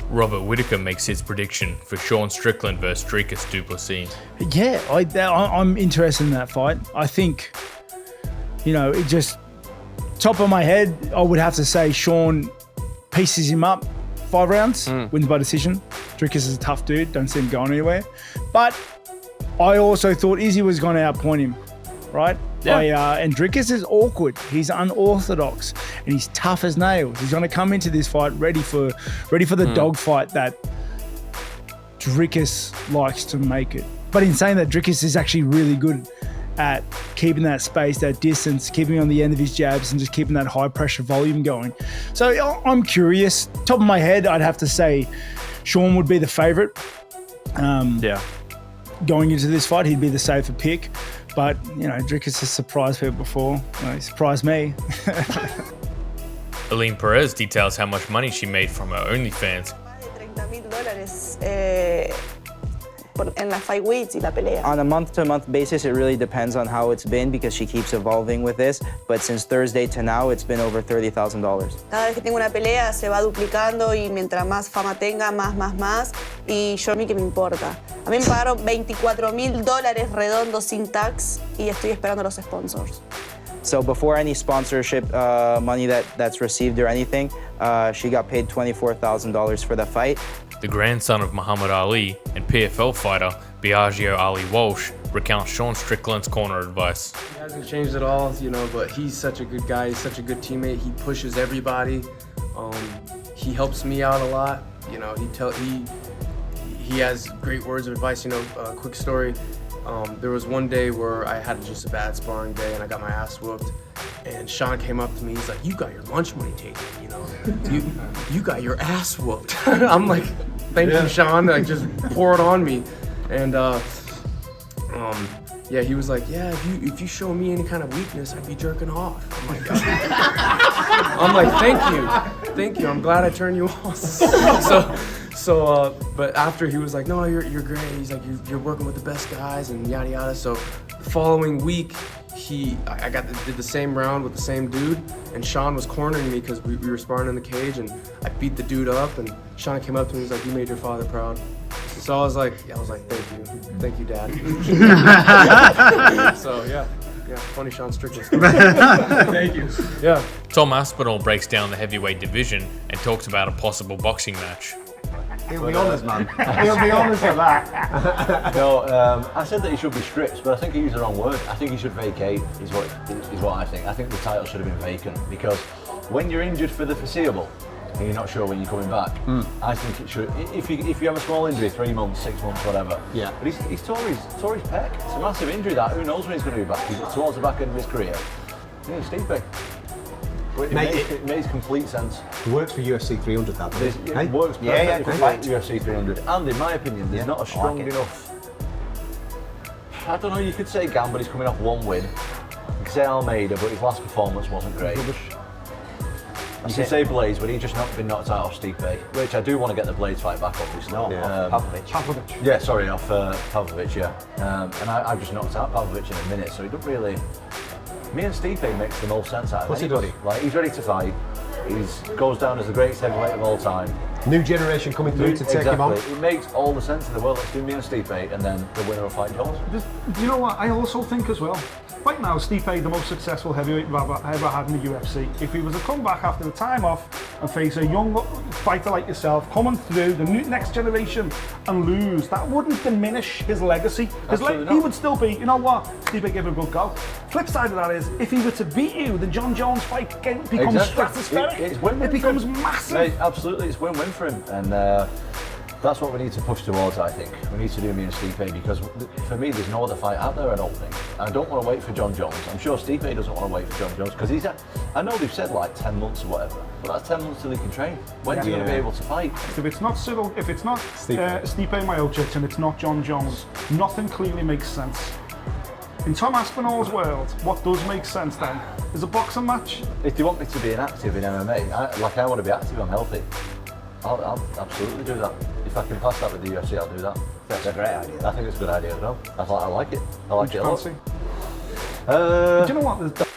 Robert Whittaker makes his prediction for Sean Strickland versus Dricus du Plessis. Yeah, I'm interested in that fight. I think, it just, top of my head, I would have to say Sean pieces him up 5 rounds, wins by decision. Dricus is a tough dude, don't see him going anywhere. But I also thought Izzy was going to outpoint him, right? Yeah. And Dricus is awkward. He's unorthodox and he's tough as nails. He's going to come into this fight ready for the dogfight that Dricus likes to make it. But in saying that, Dricus is actually really good at keeping that space, that distance, keeping on the end of his jabs and just keeping that high pressure volume going. So I'm curious. Top of my head, I'd have to say Sean would be the favorite. Going into this fight, he'd be the safer pick. But, Dricus has surprised people before. He surprised me. Aline Perez details how much money she made from her OnlyFans. En las fight weeks y la pelea. On a month-to-month basis, it really depends on how it's been because she keeps evolving with this. But since Thursday to now, it's been over $30,000. Cada vez que tengo una pelea se va duplicando y mientras más fama tenga, más. Y yo a mí que me importa. A mí me pagaron $24,000 redondos sin tax y estoy esperando los sponsors. So before any sponsorship money that's received or anything, she got paid $24,000 for the fight. The grandson of Muhammad Ali and PFL fighter Biagio Ali Walsh recounts Sean Strickland's corner advice. He hasn't changed at all, but he's such a good guy. He's such a good teammate. He pushes everybody. He helps me out a lot. He has great words of advice. Quick story. There was one day where I had just a bad sparring day and I got my ass whooped. And Sean came up to me, he's like, you got your lunch money taken, you got your ass whooped. I'm like, thank you, Sean, just pour it on me. And he was like, yeah, if you show me any kind of weakness, I'd be jerking off. I'm like, thank you, I'm glad I turned you on. But after he was like, no, you're great. He's like, you're working with the best guys and yada yada. So the following week, I did the same round with the same dude, and Sean was cornering me because we were sparring in the cage, and I beat the dude up, and Sean came up to me, he's like, you made your father proud. So I was like, thank you, Dad. So yeah, funny Sean Strickland. Thank you. Yeah. Tom Aspinal breaks down the heavyweight division and talks about a possible boxing match. He'll be honest, man. He'll be honest with that. No, I said that he should be stripped, but I think he used the wrong word. I think he should vacate, is what I think. I think the title should have been vacant because when you're injured for the foreseeable and you're not sure when you're coming back, I think it should. If you have a small injury, 3 months, 6 months, whatever. Yeah. But he's tore his pec. It's a massive injury. That who knows when he's going to be back? He's towards the back end of his career. Yeah, Stipe. It makes complete sense. It works for UFC 300, that does it? It works perfectly for UFC 300. And in my opinion, there's not a strong enough... I don't know, you could say Gambo's coming off 1 win. You could say Almeida, but his last performance wasn't great. You could say Blaze, but he's just not been knocked out off Stipe, which I do want to get the Blaze fight back, obviously. No, Pavlovich. Yeah, sorry, off Pavlovich, yeah. And I've just knocked out Pavlovich in a minute, so he don't really... Me and Stipe makes the most sense out of anybody. Like, he's ready to fight. He goes down as the greatest heavyweight of all time. New generation coming through to take him on. It makes all the sense in the world. Let's do me and Stipe, and then the winner will fight Jones. Do you know what? I also think as well. Right now, Stipe, the most successful heavyweight we've ever had in the UFC. If he was to come back after the time off and face a young fighter like yourself, coming through the next generation and lose, that wouldn't diminish his legacy. He would still be, you know what, Stipe gave it a good go. Flip side of that is, if he were to beat you, the John Jones fight becomes stratospheric. It becomes massive. Mate, absolutely, it's win-win for him. And that's what we need to push towards, I think. We need to do me and Stipe because for me there's no other fight out there, I don't think. I don't want to wait for John Jones. I'm sure Stipe doesn't want to wait for John Jones because I know they've said like 10 months or whatever, but that's 10 months till he can train. When's he going to be able to fight? If it's not Stipe Miocic and it's not John Jones, nothing clearly makes sense. In Tom Aspinall's world, what does make sense then is a boxing match. If you want me to be inactive in MMA, I want to be active, I'm healthy. I'll absolutely do that. If I can pass that with the UFC, I'll do that. That's a great idea. I think it's a good idea as well. I like it. I like it a lot. Do you know what?